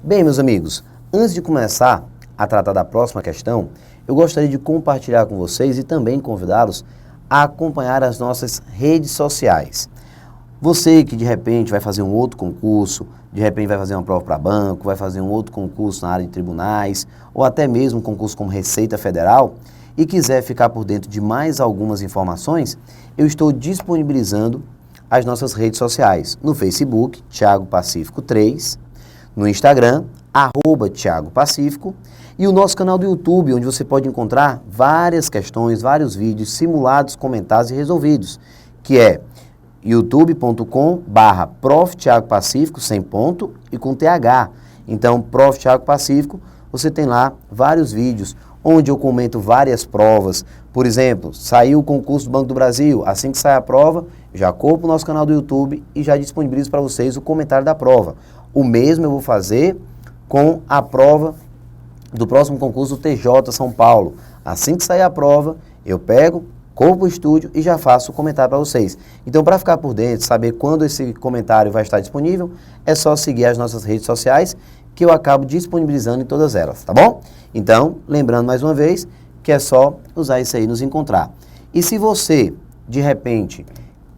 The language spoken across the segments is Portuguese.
Bem, meus amigos, antes de começar a tratar da próxima questão, eu gostaria de compartilhar com vocês e também convidá-los a acompanhar as nossas redes sociais. Você que de repente vai fazer um outro concurso, de repente vai fazer uma prova para banco, vai fazer um outro concurso na área de tribunais, ou até mesmo um concurso como Receita Federal, e quiser ficar por dentro de mais algumas informações, eu estou disponibilizando as nossas redes sociais. No Facebook, Thiago Pacífico 3, no Instagram, @Thiago Pacífico, e o nosso canal do YouTube, onde você pode encontrar várias questões, vários vídeos simulados, comentados e resolvidos, que é youtube.com/Prof. Thiago Pacífico, sem ponto e com TH. Então, Prof. Thiago Pacífico, você tem lá vários vídeos, onde eu comento várias provas. Por exemplo, saiu o concurso do Banco do Brasil, assim que sai a prova, já corro para o nosso canal do YouTube e já disponibilizo para vocês o comentário da prova. O mesmo eu vou fazer com a prova do próximo concurso do TJ São Paulo. Assim que sair a prova, eu pego, corro para o estúdio e já faço o comentário para vocês. Então, para ficar por dentro, saber quando esse comentário vai estar disponível, é só seguir as nossas redes sociais, que eu acabo disponibilizando em todas elas, tá bom? Então, lembrando mais uma vez, que é só usar isso aí e nos encontrar. E se você, de repente,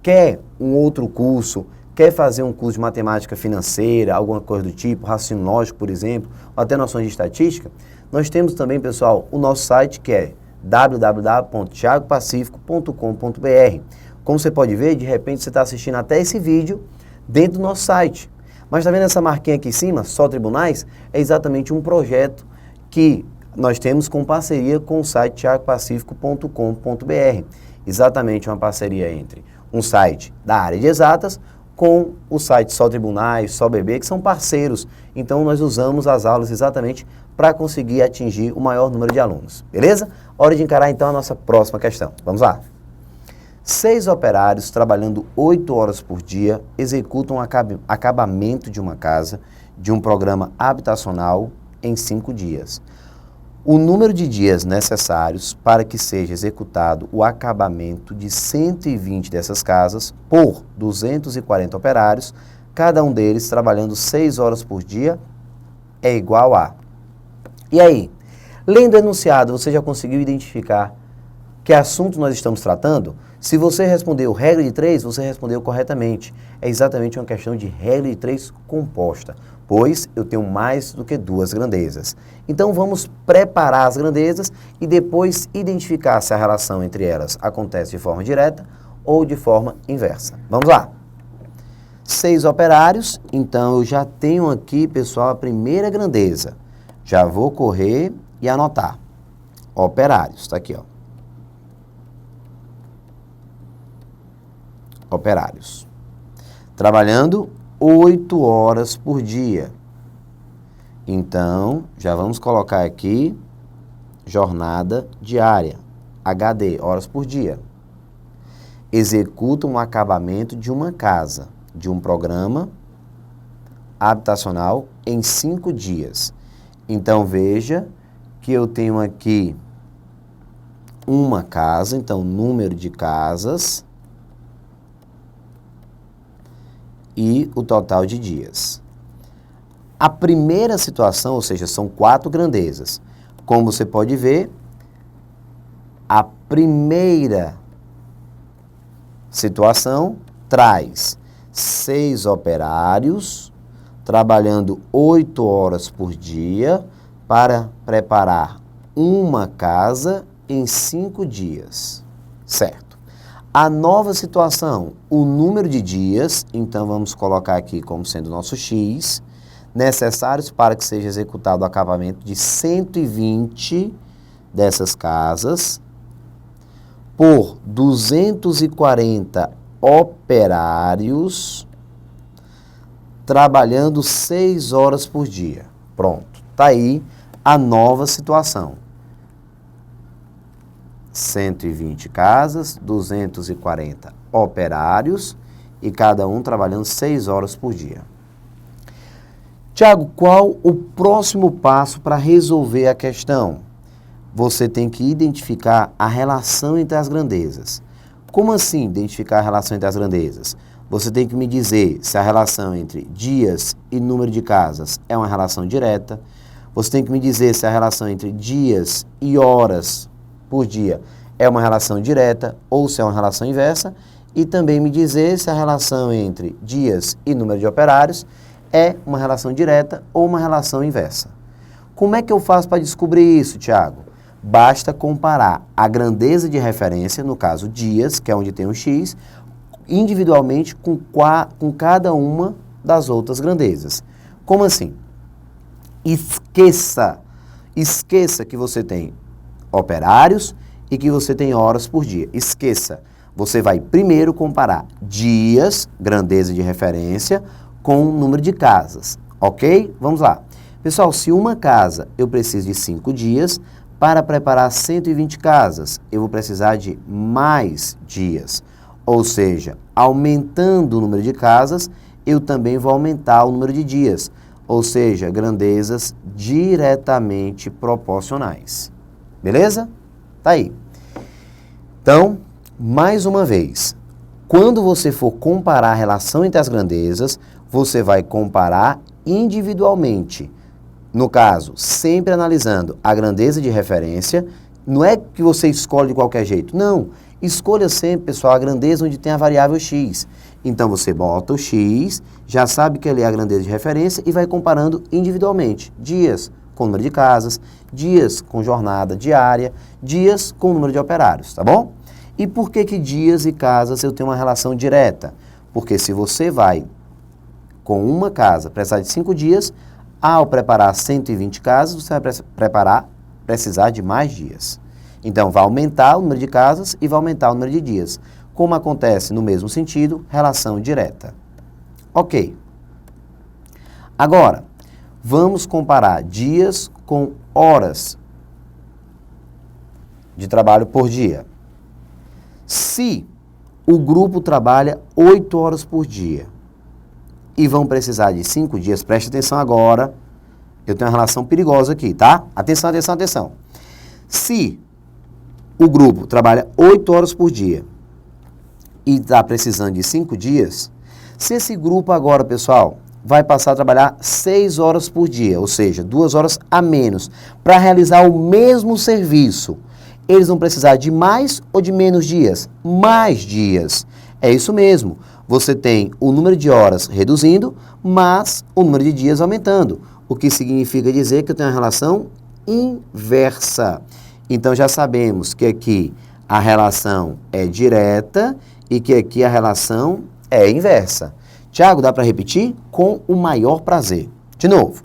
quer um outro curso, quer fazer um curso de matemática financeira, alguma coisa do tipo, raciocínio lógico, por exemplo, ou até noções de estatística, nós temos também, pessoal, o nosso site que é www.thiagopacifico.com.br. Como você pode ver, de repente você está assistindo até esse vídeo dentro do nosso site. Mas está vendo essa marquinha aqui em cima, Só Tribunais? É exatamente um projeto que nós temos com parceria com o site thiagopacifico.com.br. Exatamente uma parceria entre um site da área de exatas com o site Só Tribunais, Só BB, que são parceiros. Então, nós usamos as aulas exatamente para conseguir atingir o maior número de alunos. Beleza? Hora de encarar, então, a nossa próxima questão. Vamos lá. 6 operários, trabalhando 8 horas por dia, executam o acabamento de uma casa de um programa habitacional em 5 dias. O número de dias necessários para que seja executado o acabamento de 120 dessas casas por 240 operários, cada um deles trabalhando 6 horas por dia, é igual a... E aí? Lendo o enunciado, você já conseguiu identificar que assunto nós estamos tratando? Se você respondeu regra de 3, você respondeu corretamente. É exatamente uma questão de regra de 3 composta, pois eu tenho mais do que 2 grandezas. Então vamos preparar as grandezas e depois identificar se a relação entre elas acontece de forma direta ou de forma inversa. Vamos lá. 6 operários, então eu já tenho aqui, pessoal, a primeira grandeza. Já vou correr e anotar. Operários, está aqui, ó. Operários. Trabalhando 8 horas por dia. Então, já vamos colocar aqui jornada diária, HD, horas por dia. Executam o acabamento de uma casa, de um programa habitacional em 5 dias. Então, veja que eu tenho aqui uma casa, então, número de casas e o total de dias. A primeira situação, ou seja, são 4 grandezas. Como você pode ver, a primeira situação traz 6 operários trabalhando 8 horas por dia para preparar uma casa em 5 dias. Certo. A nova situação, o número de dias, então vamos colocar aqui como sendo nosso X, necessários para que seja executado o acabamento de 120 dessas casas por 240 operários trabalhando 6 horas por dia. Pronto, está aí a nova situação. 120 casas, 240 operários e cada um trabalhando 6 horas por dia. Tiago, qual o próximo passo para resolver a questão? Você tem que identificar a relação entre as grandezas. Como assim identificar a relação entre as grandezas? você tem que me dizer se a relação entre dias e número de casas é uma relação direta. Você tem que me dizer se a relação entre dias e horas por dia é uma relação direta ou se é uma relação inversa. E também me dizer se a relação entre dias e número de operários é uma relação direta ou uma relação inversa. Como é que eu faço para descobrir isso, Tiago? Basta comparar a grandeza de referência, no caso dias, que é onde tem o X, individualmente com cada uma das outras grandezas. Como assim? Esqueça que você tem operários e que você tem horas por dia. Esqueça. Você vai primeiro comparar dias, grandeza de referência, com o número de casas, ok? Vamos lá. Pessoal, se uma casa eu preciso de 5 dias, para preparar 120 casas, eu vou precisar de mais dias. Ou seja, aumentando o número de casas, eu também vou aumentar o número de dias. Ou seja, grandezas diretamente proporcionais. Beleza? Tá aí. Então, mais uma vez, quando você for comparar a relação entre as grandezas, você vai comparar individualmente. No caso, sempre analisando a grandeza de referência. Não é que você escolhe de qualquer jeito. Não. Escolha sempre, pessoal, a grandeza onde tem a variável x. Então, você bota o x, já sabe que ali é a grandeza de referência e vai comparando individualmente. Dias com o número de casas, dias com jornada diária, dias com o número de operários, tá bom? E por que dias e casas eu tenho uma relação direta? Porque se você vai com uma casa precisar de 5 dias, ao preparar 120 casas, você vai precisar de mais dias. Então, vai aumentar o número de casas e vai aumentar o número de dias. Como acontece no mesmo sentido, relação direta. Ok. Agora, vamos comparar dias com horas de trabalho por dia. Se o grupo trabalha 8 horas por dia e vão precisar de 5 dias, preste atenção agora, eu tenho uma relação perigosa aqui, tá? Atenção, atenção, atenção. Se o grupo trabalha 8 horas por dia e está precisando de 5 dias, se esse grupo agora, pessoal, vai passar a trabalhar 6 horas por dia, ou seja, 2 horas a menos, para realizar o mesmo serviço, eles vão precisar de mais ou de menos dias? Mais dias. É isso mesmo. Você tem o número de horas reduzindo, mas o número de dias aumentando. O que significa dizer que eu tenho uma relação inversa. Então, já sabemos que aqui a relação é direta e que aqui a relação é inversa. Tiago, dá para repetir? Com o maior prazer. De novo,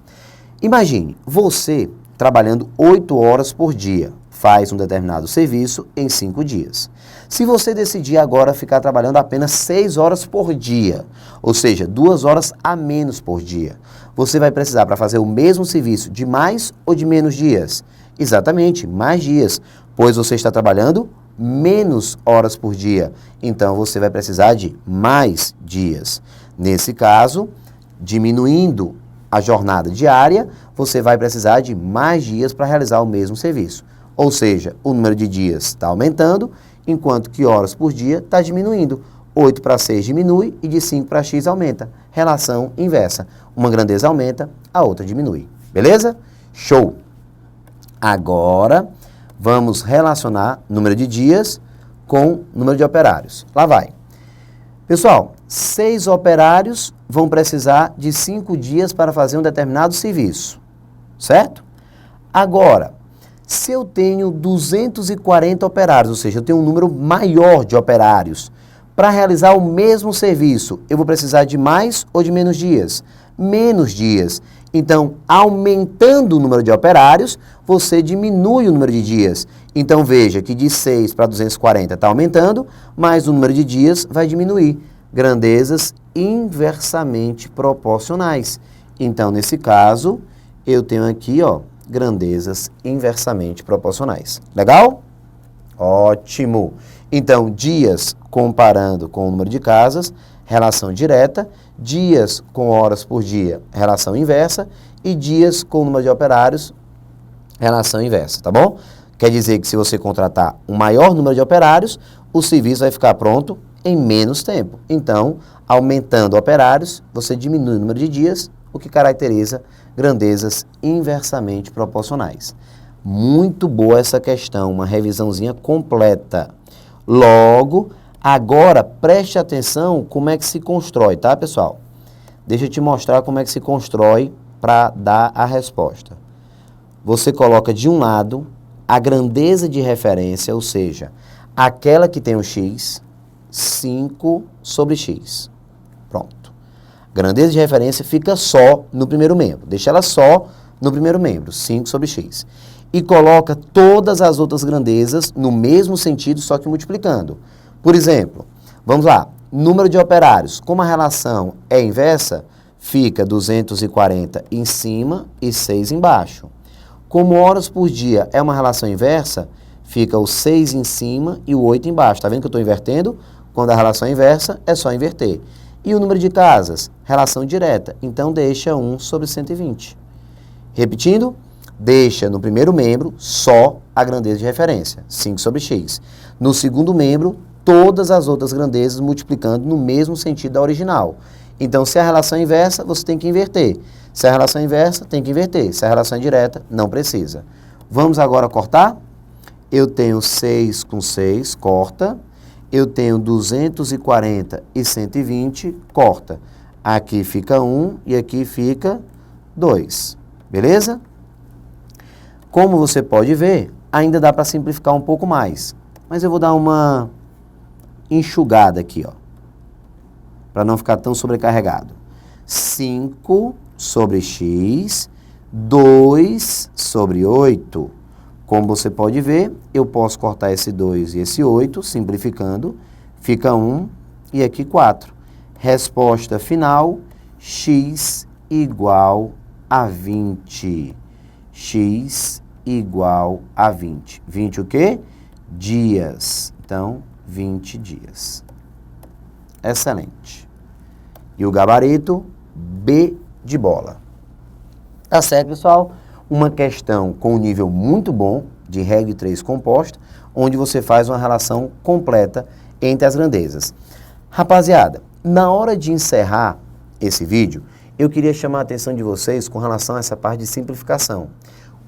imagine você trabalhando 8 horas por dia. Faz um determinado serviço em 5 dias. Se você decidir agora ficar trabalhando apenas 6 horas por dia, ou seja, 2 horas a menos por dia, você vai precisar para fazer o mesmo serviço de mais ou de menos dias? Exatamente, mais dias, pois você está trabalhando menos horas por dia. Então, você vai precisar de mais dias. Nesse caso, diminuindo a jornada diária, você vai precisar de mais dias para realizar o mesmo serviço. Ou seja, o número de dias está aumentando, enquanto que horas por dia está diminuindo. 8 para 6 diminui e de 5 para x aumenta. Relação inversa. Uma grandeza aumenta, a outra diminui. Beleza? Show! Agora, vamos relacionar número de dias com número de operários. Lá vai. Pessoal, 6 operários vão precisar de 5 dias para fazer um determinado serviço. Certo? Agora, se eu tenho 240 operários, ou seja, eu tenho um número maior de operários, para realizar o mesmo serviço, eu vou precisar de mais ou de menos dias? Menos dias. Então, aumentando o número de operários, você diminui o número de dias. Então, veja que de 6 para 240 está aumentando, mas o número de dias vai diminuir. Grandezas inversamente proporcionais. Então, nesse caso, eu tenho aqui, ó, grandezas inversamente proporcionais. Legal? Ótimo! Então, dias comparando com o número de casas, relação direta, dias com horas por dia, relação inversa, e dias com o número de operários, relação inversa, tá bom? Quer dizer que se você contratar um maior número de operários, o serviço vai ficar pronto em menos tempo. Então, aumentando operários, você diminui o número de dias, o que caracteriza grandezas inversamente proporcionais. Muito boa essa questão, uma revisãozinha completa. Logo, agora preste atenção como é que se constrói, tá, pessoal? Deixa eu te mostrar como é que se constrói para dar a resposta. Você coloca de um lado a grandeza de referência, ou seja, aquela que tem o x, 5 sobre x. Pronto. Grandeza de referência fica só no primeiro membro. Deixa ela só no primeiro membro, 5 sobre x. E coloca todas as outras grandezas no mesmo sentido, só que multiplicando. Por exemplo, vamos lá, número de operários. Como a relação é inversa, fica 240 em cima e 6 embaixo. Como horas por dia é uma relação inversa, fica o 6 em cima e o 8 embaixo. Está vendo que eu estou invertendo? Quando a relação é inversa, é só inverter. E o número de casas? Relação direta. Então, deixa 1 sobre 120. Repetindo, deixa no primeiro membro só a grandeza de referência, 5 sobre x. No segundo membro, todas as outras grandezas multiplicando no mesmo sentido da original. Então, se a relação é inversa, você tem que inverter. Se a relação é inversa, tem que inverter. Se a relação é direta, não precisa. Vamos agora cortar? Eu tenho 6 com 6, corta. Eu tenho 240 e 120, corta. Aqui fica 1 e aqui fica 2. Beleza? Como você pode ver, ainda dá para simplificar um pouco mais. Mas eu vou dar uma enxugada aqui, ó, para não ficar tão sobrecarregado. 5 sobre x, 2 sobre 8. Como você pode ver, eu posso cortar esse 2 e esse 8, simplificando, fica 1 e aqui 4. Resposta final, x igual a 20. X igual a 20. 20 o quê? Dias. Então, 20 dias. Excelente. E o gabarito, B de bola. Tá certo, pessoal? Uma questão com um nível muito bom, de regra de 3 composta, onde você faz uma relação completa entre as grandezas. Rapaziada, na hora de encerrar esse vídeo, eu queria chamar a atenção de vocês com relação a essa parte de simplificação.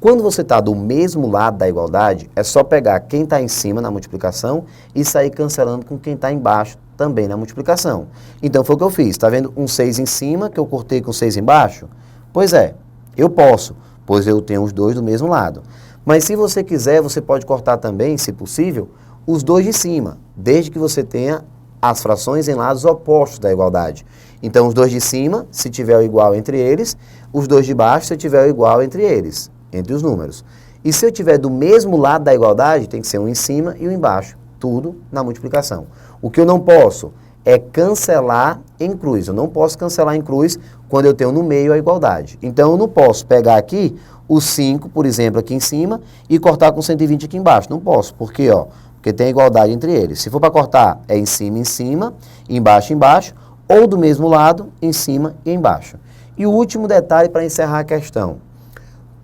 Quando você está do mesmo lado da igualdade, é só pegar quem está em cima na multiplicação e sair cancelando com quem está embaixo também na multiplicação. Então foi o que eu fiz. Está vendo um 6 em cima que eu cortei com 6 embaixo? Pois é, eu posso, pois eu tenho os dois do mesmo lado. Mas se você quiser, você pode cortar também, se possível, os dois de cima, desde que você tenha as frações em lados opostos da igualdade. Então, os dois de cima, se tiver o igual entre eles, os dois de baixo, se tiver o igual entre eles, entre os números. E se eu tiver do mesmo lado da igualdade, tem que ser um em cima e um embaixo, tudo na multiplicação. O que eu não posso é cancelar em cruz. Eu não posso cancelar em cruz quando eu tenho no meio a igualdade. Então, eu não posso pegar aqui o 5, por exemplo, aqui em cima e cortar com 120 aqui embaixo. Não posso. Por quê? Porque tem a igualdade entre eles. Se for para cortar, é em cima, embaixo, embaixo, ou do mesmo lado, em cima e embaixo. E o último detalhe para encerrar a questão.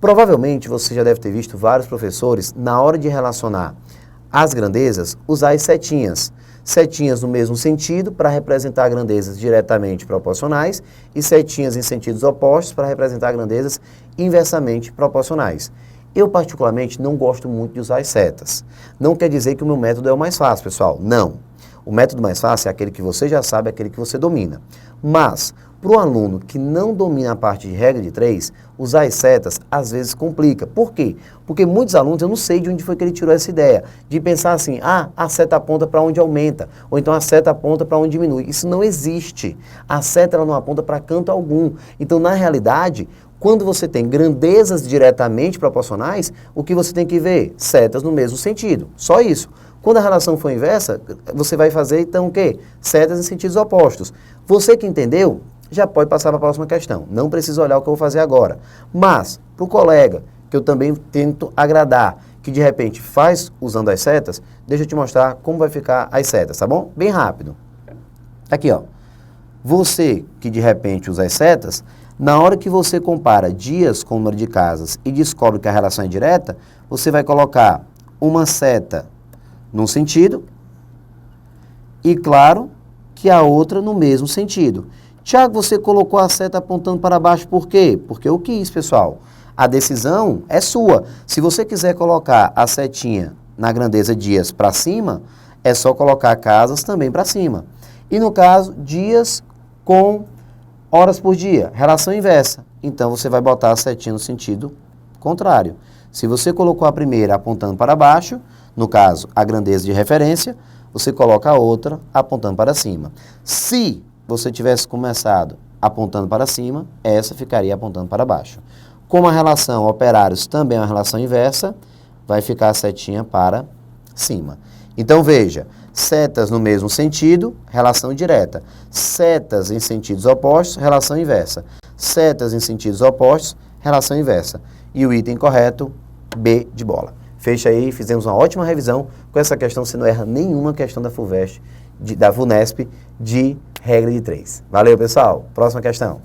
Provavelmente você já deve ter visto vários professores, na hora de relacionar as grandezas, usar as setinhas. Setinhas no mesmo sentido para representar grandezas diretamente proporcionais e setinhas em sentidos opostos para representar grandezas inversamente proporcionais. Eu, particularmente, não gosto muito de usar as setas. Não quer dizer que o meu método é o mais fácil, pessoal. Não. O método mais fácil é aquele que você já sabe, aquele que você domina. Mas, para o aluno que não domina a parte de regra de 3, usar as setas às vezes complica. Por quê? Porque muitos alunos, eu não sei de onde foi que ele tirou essa ideia, de pensar assim, a seta aponta para onde aumenta, ou então a seta aponta para onde diminui. Isso não existe. A seta ela não aponta para canto algum. Então, na realidade, quando você tem grandezas diretamente proporcionais, o que você tem que ver? Setas no mesmo sentido. Só isso. Quando a relação for inversa, você vai fazer, então, o quê? Setas em sentidos opostos. Você que entendeu, já pode passar para a próxima questão. Não precisa olhar o que eu vou fazer agora. Mas, para o colega, que eu também tento agradar, que de repente faz usando as setas, deixa eu te mostrar como vai ficar as setas, tá bom? Bem rápido. Aqui, ó. Você que de repente usa as setas, na hora que você compara dias com o número de casas e descobre que a relação é direta, você vai colocar uma seta num sentido E claro que a outra no mesmo sentido. Tiago, você colocou a seta apontando para baixo por quê? Porque eu quis, pessoal. A decisão é sua. Se você quiser colocar a setinha na grandeza dias para cima, é só colocar casas também para cima. E no caso, dias com horas por dia, relação inversa. Então, você vai botar a setinha no sentido contrário. Se você colocou a primeira apontando para baixo, no caso, a grandeza de referência, você coloca a outra apontando para cima. Se você tivesse começado apontando para cima, essa ficaria apontando para baixo. Como a relação operários também é uma relação inversa, vai ficar a setinha para cima. Então, veja, setas no mesmo sentido, relação direta. Setas em sentidos opostos, relação inversa. Setas em sentidos opostos, relação inversa. E o item correto, B de bola. Fecha aí, fizemos uma ótima revisão. Com essa questão, você não erra nenhuma questão da FUVEST, da VUNESP, de regra de 3. Valeu, pessoal. Próxima questão.